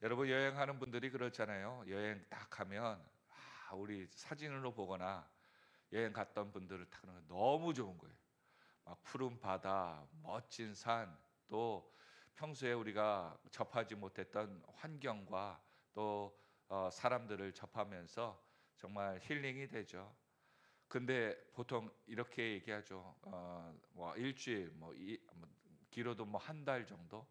여러분 여행하는 분들이 그렇잖아요. 여행 딱 가면 우리 사진으로 보거나 여행 갔던 분들을 딱 그러면 너무 좋은 거예요. 막 푸른 바다, 멋진 산, 또 평소에 우리가 접하지 못했던 환경과 또 사람들을 접하면서 정말 힐링이 되죠. 근데 보통 이렇게 얘기하죠. 뭐 일주일, 길어도 뭐 한 달 정도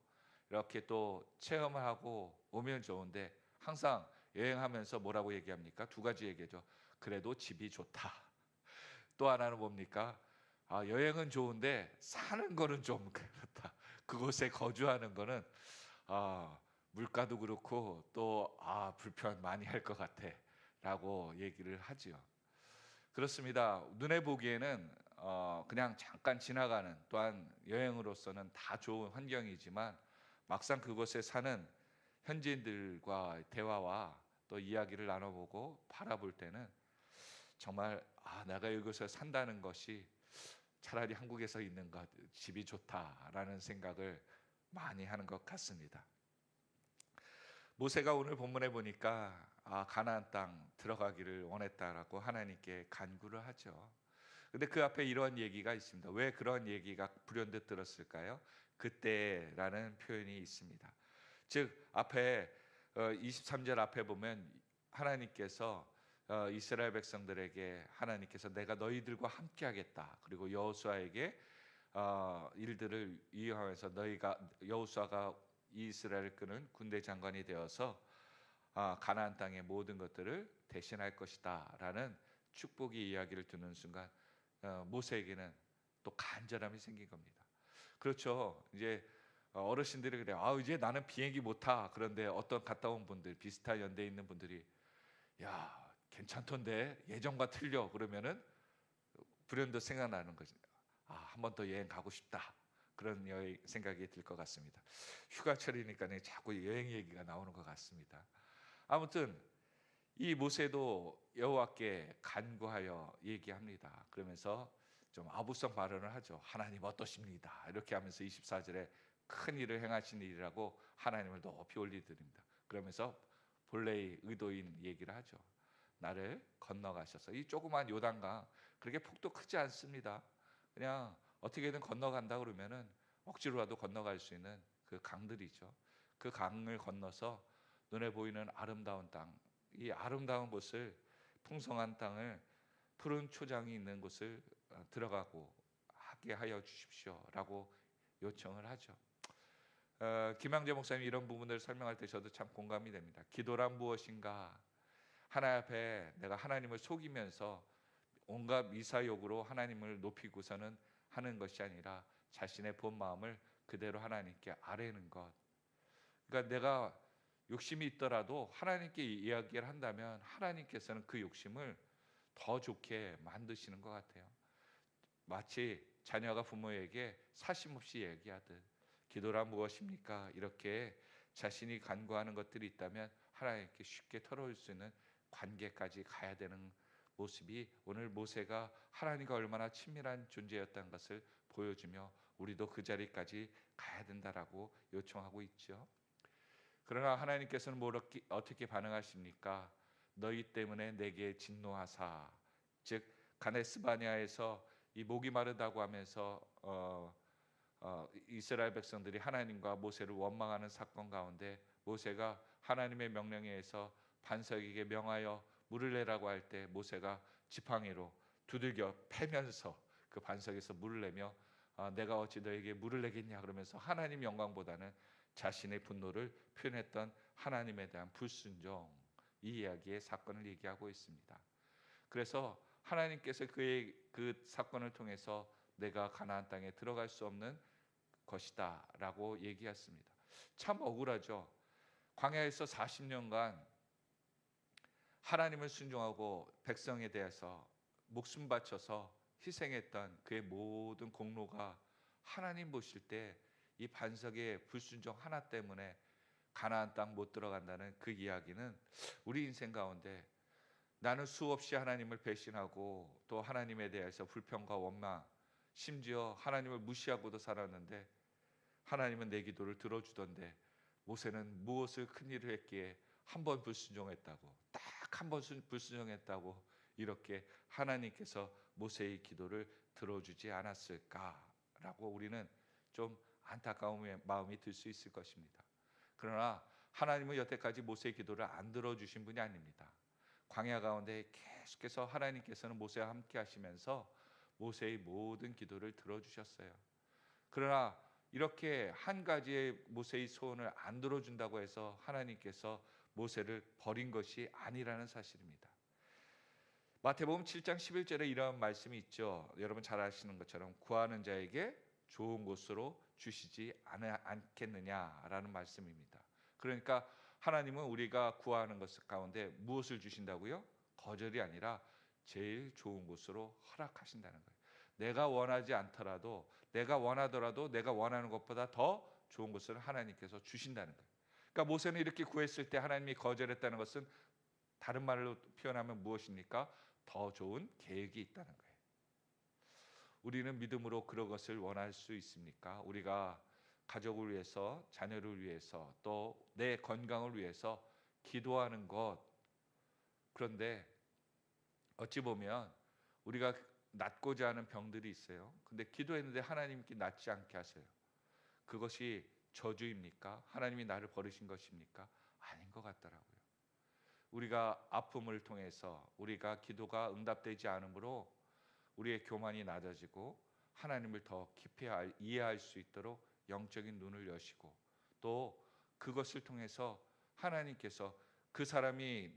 이렇게 또 체험을 하고 오면 좋은데 항상 여행하면서 뭐라고 얘기합니까? 두 가지 얘기죠. 그래도 집이 좋다. 또 하나는 뭡니까? 여행은 좋은데 사는 거는 좀 그렇다. 그곳에 거주하는 거는 아, 물가도 그렇고 또 불편 많이 할 것 같아라고 얘기를 하지요. 그렇습니다. 눈에 보기에는 그냥 잠깐 지나가는, 또한 여행으로서는 다 좋은 환경이지만 막상 그곳에 사는 현지인들과 대화와 또 이야기를 나눠보고 바라볼 때는 정말 내가 이곳에 산다는 것이 차라리 한국에서 있는 것 집이 좋다라는 생각을 많이 하는 것 같습니다. 모세가 오늘 본문에 보니까 가나안 땅 들어가기를 원했다라고 하나님께 간구를 하죠. 근데 그 앞에 이런 얘기가 있습니다. 왜 그런 얘기가 불현듯 들었을까요? 그때라는 표현이 있습니다. 즉 앞에 23절 앞에 보면 하나님께서 이스라엘 백성들에게 하나님께서 내가 너희들과 함께 하겠다. 그리고 여호수아에게 일들을 이행하면서 너희가 여호수아가 이스라엘을 끄는 군대 장관이 되어서 가나안 땅의 모든 것들을 대신할 것이다라는 축복의 이야기를 듣는 순간 모세에게는 또 간절함이 생긴 겁니다. 그렇죠. 이제 어르신들이 그래요. 이제 나는 비행기 못 타. 그런데 어떤 갔다 온 분들, 비슷한 연대에 있는 분들이 야, 괜찮던데 예전과 틀려. 그러면은 불현듯 생각나는 거죠. 한 번 더 여행 가고 싶다. 그런 여행 생각이 들 것 같습니다. 휴가철이니까 자꾸 여행 얘기가 나오는 것 같습니다. 아무튼 이 모세도 여호와께 간구하여 얘기합니다. 그러면서 좀 아부성 발언을 하죠. 하나님 어떠십니다. 이렇게 하면서 24절에 큰 일을 행하신 일이라고 하나님을 높이 올리드립니다. 그러면서 본래의 의도인 얘기를 하죠. 나를 건너가셔서 이 조그만 요단강 그렇게 폭도 크지 않습니다. 그냥 어떻게든 건너간다 그러면은 억지로라도 건너갈 수 있는 그 강들이죠. 그 강을 건너서 눈에 보이는 아름다운 땅, 이 아름다운 곳을 풍성한 땅을 푸른 초장이 있는 곳을 들어가고 하게 하여 주십시오라고 요청을 하죠. 김양재 목사님이 이런 부분을 설명할 때 저도 참 공감이 됩니다. 기도란 무엇인가? 하나님 앞에 내가 하나님을 속이면서 온갖 미사욕으로 하나님을 높이고서는 하는 것이 아니라 자신의 본 마음을 그대로 하나님께 아뢰는 것. 그러니까 내가 욕심이 있더라도 하나님께 이야기를 한다면 하나님께서는 그 욕심을 더 좋게 만드시는 것 같아요. 마치 자녀가 부모에게 사심없이 얘기하듯 기도란 무엇입니까? 이렇게 자신이 간구하는 것들이 있다면 하나님께 쉽게 털어올 수 있는 관계까지 가야 되는 모습이 오늘 모세가 하나님과 얼마나 친밀한 존재였다는 것을 보여주며 우리도 그 자리까지 가야 된다라고 요청하고 있죠. 그러나 하나님께서는 어떻게 반응하십니까? 너희 때문에 내게 진노하사, 즉 가데스 바네아에서 이 목이 마르다고 하면서 이스라엘 백성들이 하나님과 모세를 원망하는 사건 가운데 모세가 하나님의 명령에 의해서 반석에게 명하여 물을 내라고 할 때 모세가 지팡이로 두들겨 패면서 그 반석에서 물을 내며 내가 어찌 너에게 물을 내겠냐 그러면서 하나님 영광보다는 자신의 분노를 표현했던 하나님에 대한 불순종, 이 이야기의 사건을 얘기하고 있습니다. 그래서 하나님께서 그 사건을 통해서 내가 가나안 땅에 들어갈 수 없는 것이다라고 얘기했습니다. 참 억울하죠. 광야에서 40년간 하나님을 순종하고 백성에 대해서 목숨 바쳐서 희생했던 그의 모든 공로가 하나님 보실 때 이 반석의 불순종 하나 때문에 가나안 땅 못 들어간다는 그 이야기는 우리 인생 가운데 나는 수없이 하나님을 배신하고 또 하나님에 대해서 불평과 원망, 심지어 하나님을 무시하고도 살았는데 하나님은 내 기도를 들어주던데 모세는 무엇을 큰 일을 했기에 한 번 불순종했다고, 딱 한 번 불순종했다고 이렇게 하나님께서 모세의 기도를 들어주지 않았을까라고 우리는 좀 안타까운 마음이 들 수 있을 것입니다. 그러나 하나님은 여태까지 모세의 기도를 안 들어주신 분이 아닙니다. 광야 가운데 계속해서 하나님께서는 모세와 함께 하시면서 모세의 모든 기도를 들어주셨어요. 그러나 이렇게 한 가지의 모세의 소원을 안 들어준다고 해서 하나님께서 모세를 버린 것이 아니라는 사실입니다. 마태복음 7장 11절에 이런 말씀이 있죠. 여러분 잘 아시는 것처럼 구하는 자에게 좋은 곳으로 주시지 않겠느냐라는 말씀입니다. 그러니까 하나님은 우리가 구하는 것 가운데 무엇을 주신다고요? 거절이 아니라 제일 좋은 곳으로 허락하신다는 거예요. 내가 원하지 않더라도, 내가 원하더라도 내가 원하는 것보다 더 좋은 것을 하나님께서 주신다는 거예요. 그러니까 모세는 이렇게 구했을 때 하나님이 거절했다는 것은 다른 말로 표현하면 무엇입니까? 더 좋은 계획이 있다는 거예요. 우리는 믿음으로 그런 것을 원할 수 있습니까? 우리가 가족을 위해서, 자녀를 위해서, 또 내 건강을 위해서 기도하는 것. 그런데 어찌 보면 우리가 낫고자 하는 병들이 있어요. 근데 기도했는데 하나님께 낫지 않게 하세요. 그것이 저주입니까? 하나님이 나를 버리신 것입니까? 아닌 것 같더라고요. 우리가 아픔을 통해서 우리가 기도가 응답되지 않으므로 우리의 교만이 낮아지고 하나님을 더 깊이 이해할 수 있도록 영적인 눈을 여시고, 또 그것을 통해서 하나님께서 그 사람이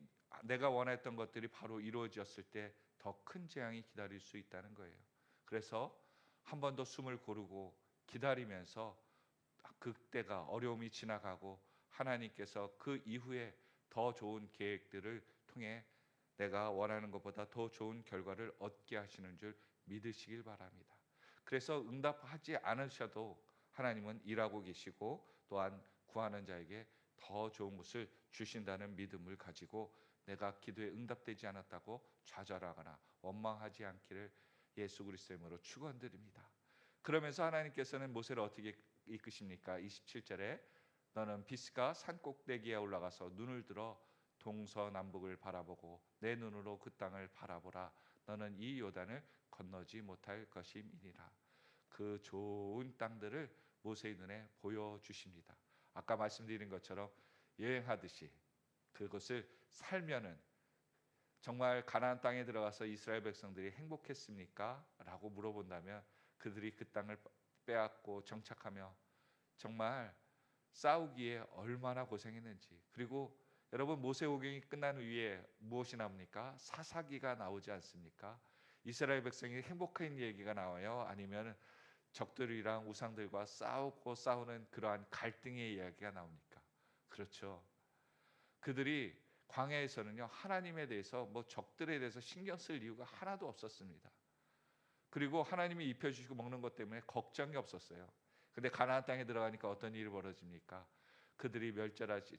내가 원했던 것들이 바로 이루어졌을 때 더 큰 재앙이 기다릴 수 있다는 거예요. 그래서 한 번 더 숨을 고르고 기다리면서 그때가 어려움이 지나가고 하나님께서 그 이후에 더 좋은 계획들을 통해 내가 원하는 것보다 더 좋은 결과를 얻게 하시는 줄 믿으시길 바랍니다. 그래서 응답하지 않으셔도 하나님은 일하고 계시고 또한 구하는 자에게 더 좋은 것을 주신다는 믿음을 가지고 내가 기도에 응답되지 않았다고 좌절하거나 원망하지 않기를 예수 그리스도의 이름으로 축원드립니다. 그러면서 하나님께서는 모세를 어떻게 이끄십니까? 27절에 너는 비스가 산 꼭대기에 올라가서 눈을 들어 동서남북을 바라보고 내 눈으로 그 땅을 바라보라. 너는 이 요단을 건너지 못할 것임이니라. 그 좋은 땅들을 모세의 눈에 보여주십니다. 아까 말씀드린 것처럼 여행하듯이 그것을 살면은 정말 가나안 땅에 들어가서 이스라엘 백성들이 행복했습니까? 라고 물어본다면 그들이 그 땅을 빼앗고 정착하며 정말 싸우기에 얼마나 고생했는지. 그리고 여러분 모세오경이 끝난 후에 무엇이 나옵니까? 사사기가 나오지 않습니까? 이스라엘 백성이 행복한 얘기가 나와요? 아니면 적들이랑 우상들과 싸우고 싸우는 그러한 갈등의 이야기가 나옵니까? 그렇죠. 그들이 광야에서는요 하나님에 대해서 적들에 대해서 신경 쓸 이유가 하나도 없었습니다. 그리고 하나님이 입혀주시고 먹는 것 때문에 걱정이 없었어요. 근데 가나안 땅에 들어가니까 어떤 일이 벌어집니까? 그들이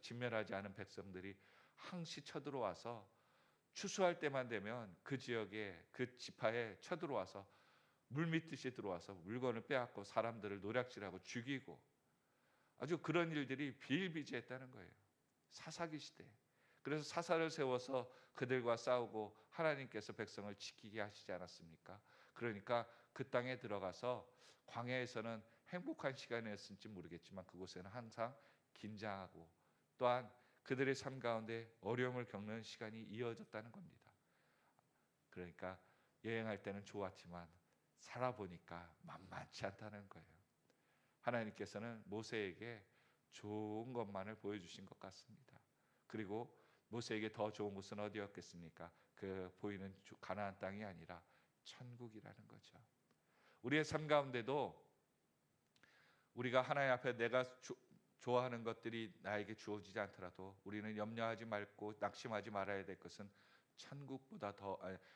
진멸하지 않은 백성들이 항시 쳐들어와서 추수할 때만 되면 그 지역에 그 지파에 쳐들어와서 물밀듯이 들어와서 물건을 빼앗고 사람들을 노략질하고 죽이고 아주 그런 일들이 비일비재했다는 거예요. 사사기 시대. 그래서 사사를 세워서 그들과 싸우고 하나님께서 백성을 지키게 하시지 않았습니까? 그러니까 그 땅에 들어가서 광야에서는 행복한 시간이었을지 모르겠지만 그곳에는 항상 긴장하고 또한 그들의 삶 가운데 어려움을 겪는 시간이 이어졌다는 겁니다. 그러니까 여행할 때는 좋았지만 살아보니까 만만치 않다는 거예요. 하나님께서는 모세에게 좋은 것만을 보여주신 것 같습니다. 그리고 모세에게 더 좋은 곳은 어디였겠습니까? 그 보이는 가나안 땅이 아니라 천국이라는 거죠. 우리의 삶 가운데도 우리가 하나님 앞에 내가 좋아하는 것들이 나에게 주어지지 않더라도 우리는 염려하지 말고 낙심하지 말아야 될 것은 천국보다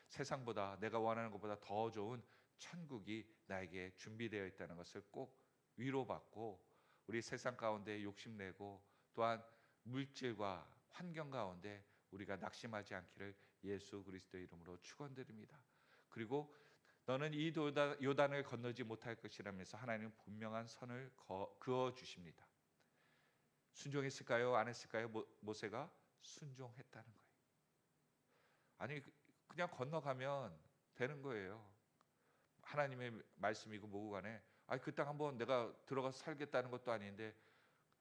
세상보다 내가 원하는 것보다 더 좋은 천국이 나에게 준비되어 있다는 것을 꼭 위로받고 우리 세상 가운데 욕심내고 또한 물질과 환경 가운데 우리가 낙심하지 않기를 예수 그리스도의 이름으로 축원드립니다. 그리고 너는 이 요단을 건너지 못할 것이라면서 하나님은 분명한 선을 그어 주십니다. 순종했을까요? 안 했을까요? 모세가 순종했다는 거예요. 아니 그냥 건너가면 되는 거예요. 하나님의 말씀이고 뭐고 간에 그 땅 한번 내가 들어가서 살겠다는 것도 아닌데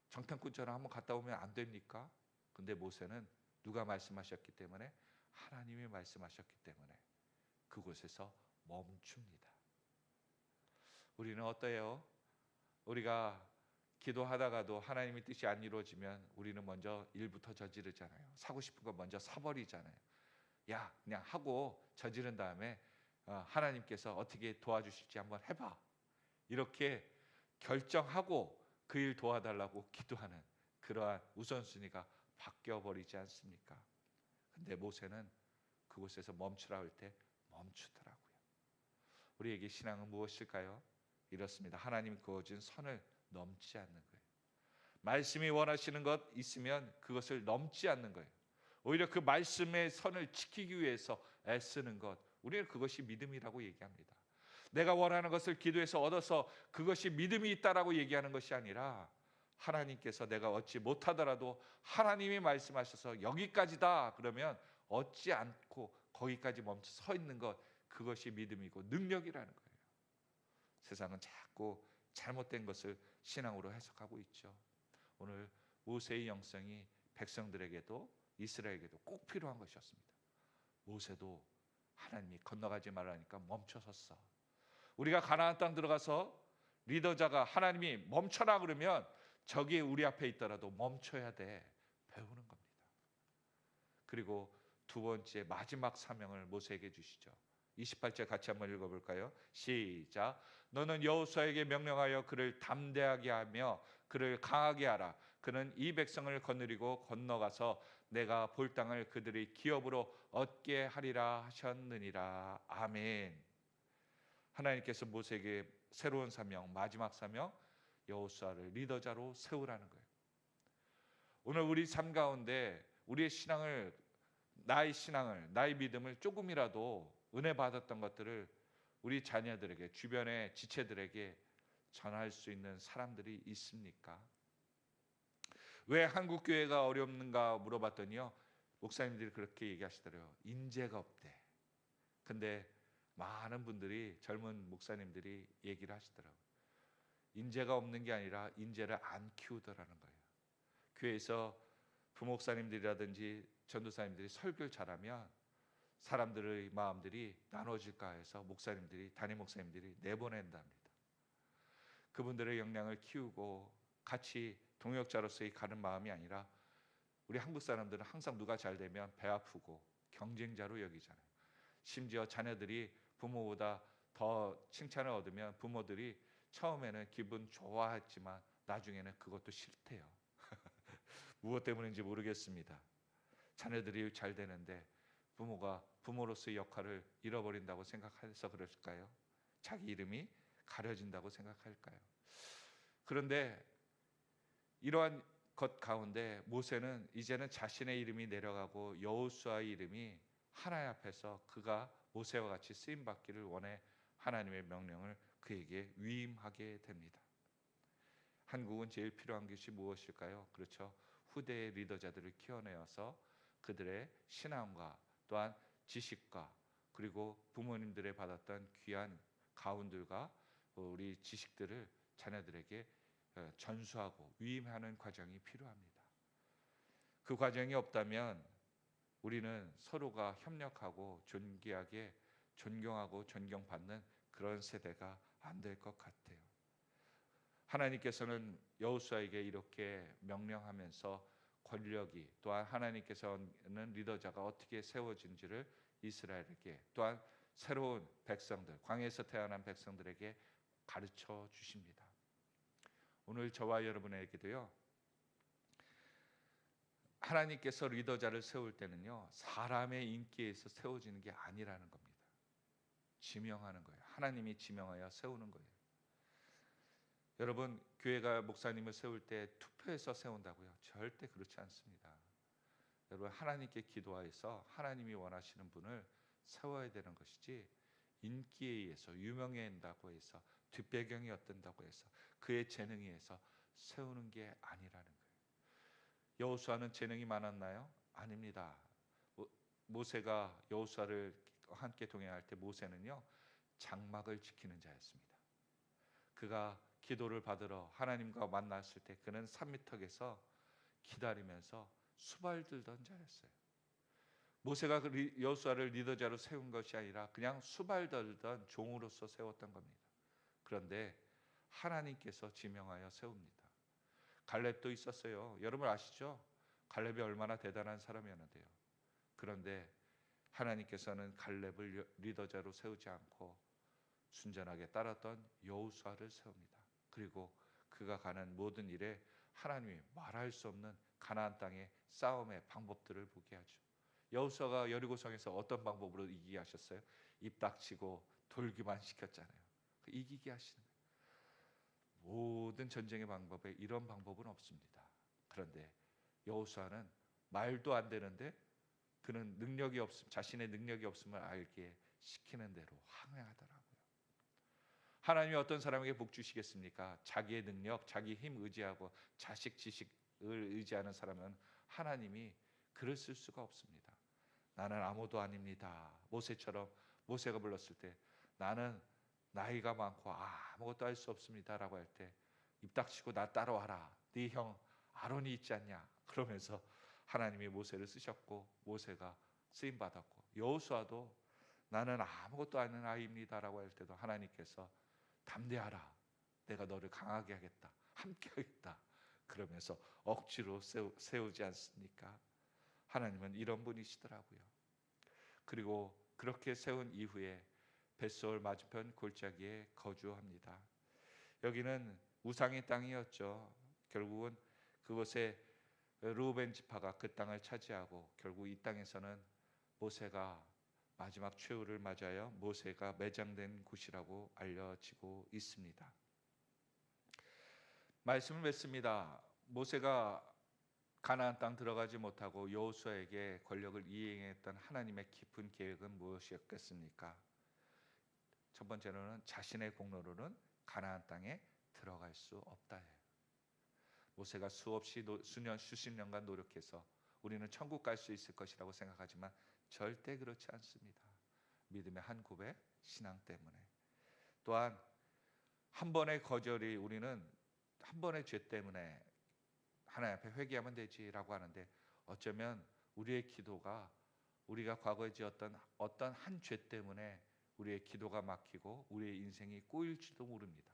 정탐꾼처럼 한번 갔다 오면 안 됩니까? 근데 모세는 누가 말씀하셨기 때문에? 하나님이 말씀하셨기 때문에 그곳에서 멈춥니다. 우리는 어때요? 우리가 기도하다가도 하나님의 뜻이 안 이루어지면 우리는 먼저 일부터 저지르잖아요. 사고 싶은 거 먼저 사버리잖아요. 야, 그냥 하고 저지른 다음에 하나님께서 어떻게 도와주실지 한번 해봐. 이렇게 결정하고 그 일 도와달라고 기도하는 그러한 우선순위가 바뀌어버리지 않습니까? 근데 모세는 그곳에서 멈추라 할 때 멈추더라고요. 우리에게 신앙은 무엇일까요? 이렇습니다. 하나님 그어준 선을 넘지 않는 거예요. 말씀이 원하시는 것 있으면 그것을 넘지 않는 거예요. 오히려 그 말씀의 선을 지키기 위해서 애쓰는 것, 우리는 그것이 믿음이라고 얘기합니다. 내가 원하는 것을 기도해서 얻어서 그것이 믿음이 있다라고 얘기하는 것이 아니라 하나님께서 내가 얻지 못하더라도 하나님이 말씀하셔서 여기까지다 그러면 얻지 않고 거기까지 멈춰 서 있는 것, 그것이 믿음이고 능력이라는 거예요. 세상은 자꾸 잘못된 것을 신앙으로 해석하고 있죠. 오늘 모세의 영성이 백성들에게도 이스라엘에게도 꼭 필요한 것이었습니다. 모세도 하나님이 건너가지 말라니까 멈춰섰어. 우리가 가나안 땅 들어가서 리더자가 하나님이 멈춰라 그러면 적이 우리 앞에 있더라도 멈춰야 돼. 배우는 겁니다. 그리고 두 번째 마지막 사명을 모세에게 주시죠. 28절 같이 한번 읽어볼까요? 시작. 너는 여호수아에게 명령하여 그를 담대하게 하며 그를 강하게 하라. 그는 이 백성을 거느리고 건너가서 내가 볼 땅을 그들의 기업으로 얻게 하리라 하셨느니라. 아멘. 하나님께서 모세에게 새로운 사명, 마지막 사명, 여호수아를 리더자로 세우라는 거예요. 오늘 우리 삶 가운데 우리의 신앙을, 나의 믿음을 조금이라도 은혜 받았던 것들을 우리 자녀들에게, 주변의 지체들에게 전할 수 있는 사람들이 있습니까? 왜 한국 교회가 어렵는가 물어봤더니요, 목사님들이 그렇게 얘기하시더래요. 인재가 없대. 근데 많은 분들이, 젊은 목사님들이 얘기를 하시더라고요. 인재가 없는 게 아니라 인재를 안 키우더라는 거예요. 교회에서 부목사님들이라든지 전도사님들이 설교를 잘하면 사람들의 마음들이 나눠질까 해서 목사님들이, 담임 목사님들이 내보낸답니다. 그분들의 역량을 키우고 같이 동역자로서의 가는 마음이 아니라, 우리 한국 사람들은 항상 누가 잘 되면 배 아프고 경쟁자로 여기잖아요. 심지어 자녀들이 부모보다 더 칭찬을 얻으면 부모들이 처음에는 기분 좋아했지만 나중에는 그것도 싫대요. 무엇 때문인지 모르겠습니다. 자녀들이 잘 되는데 부모가 부모로서의 역할을 잃어버린다고 생각해서 그럴까요? 자기 이름이 가려진다고 생각할까요? 그런데 이러한 것 가운데 모세는 이제는 자신의 이름이 내려가고 여호수아의 이름이 하나님 앞에서 그가 모세와 같이 쓰임 받기를 원해 하나님의 명령을 그에게 위임하게 됩니다. 한국은 제일 필요한 것이 무엇일까요? 그렇죠. 후대의 리더자들을 키워내어서 그들의 신앙과 또한 지식과 그리고 부모님들의 받았던 귀한 가훈들과 우리 지식들을 자녀들에게 전수하고 위임하는 과정이 필요합니다. 그 과정이 없다면 우리는 서로가 협력하고 존귀하게 존경하고 존경받는 그런 세대가 안 될 것 같아요. 하나님께서는 여호수아에게 이렇게 명령하면서 권력이, 또한 하나님께서는 리더자가 어떻게 세워진지를 이스라엘에게, 또한 새로운 백성들, 광야에서 태어난 백성들에게 가르쳐 주십니다. 오늘 저와 여러분에게도요, 하나님께서 리더자를 세울 때는요, 사람의 인기에서 세워지는 게 아니라는 겁니다. 지명하는 거예요. 하나님이 지명하여 세우는 거예요. 여러분, 교회가 목사님을 세울 때 투표해서 세운다고요? 절대 그렇지 않습니다. 여러분, 하나님께 기도하여서 하나님이 원하시는 분을 세워야 되는 것이지, 인기에 의해서, 유명해진다고 해서, 뒷배경이 어떤다고 해서, 그의 재능에 의해서 세우는 게 아니라는 거예요. 여호수아는 재능이 많았나요? 아닙니다. 모세가 여호수아를 함께 동행할 때 모세는요 장막을 지키는 자였습니다. 그가 기도를 받으러 하나님과 만났을 때 그는 산미턱에서 기다리면서 수발 들던 자였어요. 모세가 여호수아를 리더자로 세운 것이 아니라 그냥 수발 들던 종으로서 세웠던 겁니다. 그런데 하나님께서 지명하여 세웁니다. 갈렙도 있었어요. 여러분 아시죠? 갈렙이 얼마나 대단한 사람이었는데요. 그런데 하나님께서는 갈렙을 리더자로 세우지 않고 순전하게 따랐던 여호수아를 세웁니다. 그리고 그가 가는 모든 일에 하나님이 말할 수 없는 가나안 땅의 싸움의 방법들을 보게 하죠. 여호수아가 여리고성에서 어떤 방법으로 이기게 하셨어요? 입 닥치고 돌기만 시켰잖아요. 이기게 하시는 거예요. 모든 전쟁의 방법에 이런 방법은 없습니다. 그런데 여호수아는 말도 안 되는데 그는 자신의 능력이 없음을 알게 시키는 대로 항해하더라고요. 하나님이 어떤 사람에게 복 주시겠습니까? 자기의 능력, 자기 힘 의지하고 자식 지식을 의지하는 사람은 하나님이 글을 쓸 수가 없습니다. 나는 아무도 아닙니다. 모세가 불렀을 때 나는 나이가 많고 아무것도 할 수 없습니다라고 할 때 입 닥치고 나 따라와라. 네 형 아론이 있지 않냐? 그러면서 하나님이 모세를 쓰셨고 모세가 쓰임 받았고 여호수아도 나는 아무것도 아닌 아이입니다라고 할 때도 하나님께서 담대하라. 내가 너를 강하게 하겠다. 함께 하겠다. 그러면서 억지로 세우지 않습니까? 하나님은 이런 분이시더라고요. 그리고 그렇게 세운 이후에 벳솔 맞은편 골짜기에 거주합니다. 여기는 우상의 땅이었죠. 결국은 그곳에 르우벤 지파가 그 땅을 차지하고 결국 이 땅에서는 모세가 마지막 최후를 맞아요. 모세가 매장된 곳이라고 알려지고 있습니다. 말씀을 맺습니다. 모세가 가나안 땅 들어가지 못하고 여호수아에게 권력을 이행했던 하나님의 깊은 계획은 무엇이었겠습니까? 첫 번째로는 자신의 공로로는 가나안 땅에 들어갈 수 없다예요. 모세가 수십 년간 노력해서 우리는 천국 갈 수 있을 것이라고 생각하지만 절대 그렇지 않습니다. 믿음의 한 고백, 신앙 때문에. 또한 한 번의 거절이 우리는 한 번의 죄 때문에 하나님 앞에 회개하면 되지라고 하는데 어쩌면 우리의 기도가 우리가 과거에 지었던 어떤 한 죄 때문에 우리의 기도가 막히고 우리의 인생이 꼬일지도 모릅니다.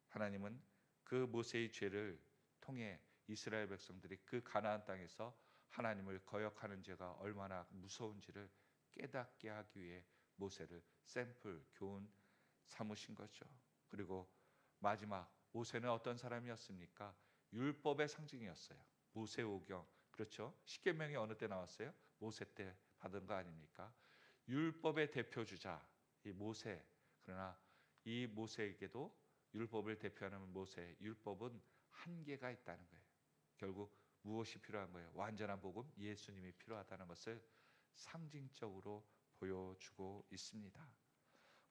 하나님은 그 모세의 죄를 통해 이스라엘 백성들이 그 가나안 땅에서 하나님을 거역하는 죄가 얼마나 무서운지를 깨닫게 하기 위해 모세를 샘플, 교훈 삼으신 거죠. 그리고 마지막 모세는 어떤 사람이었습니까? 율법의 상징이었어요. 모세오경, 그렇죠? 십계명이 어느 때 나왔어요? 모세 때 받은 거 아닙니까? 율법의 대표주자 이 모세. 그러나 이 모세에게도 율법을 대표하는 모세, 율법은 한계가 있다는 거예요. 결국 무엇이 필요한 거예요? 완전한 복음, 예수님이 필요하다는 것을 상징적으로 보여주고 있습니다.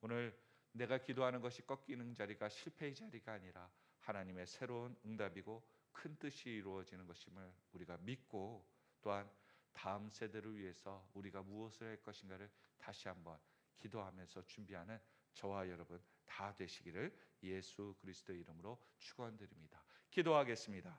오늘 내가 기도하는 것이 꺾이는 자리가 실패의 자리가 아니라 하나님의 새로운 응답이고 큰 뜻이 이루어지는 것임을 우리가 믿고 또한 다음 세대를 위해서 우리가 무엇을 할 것인가를 다시 한번 기도하면서 준비하는 저와 여러분 다 되시기를 예수 그리스도의 이름으로 축원드립니다. 기도하겠습니다.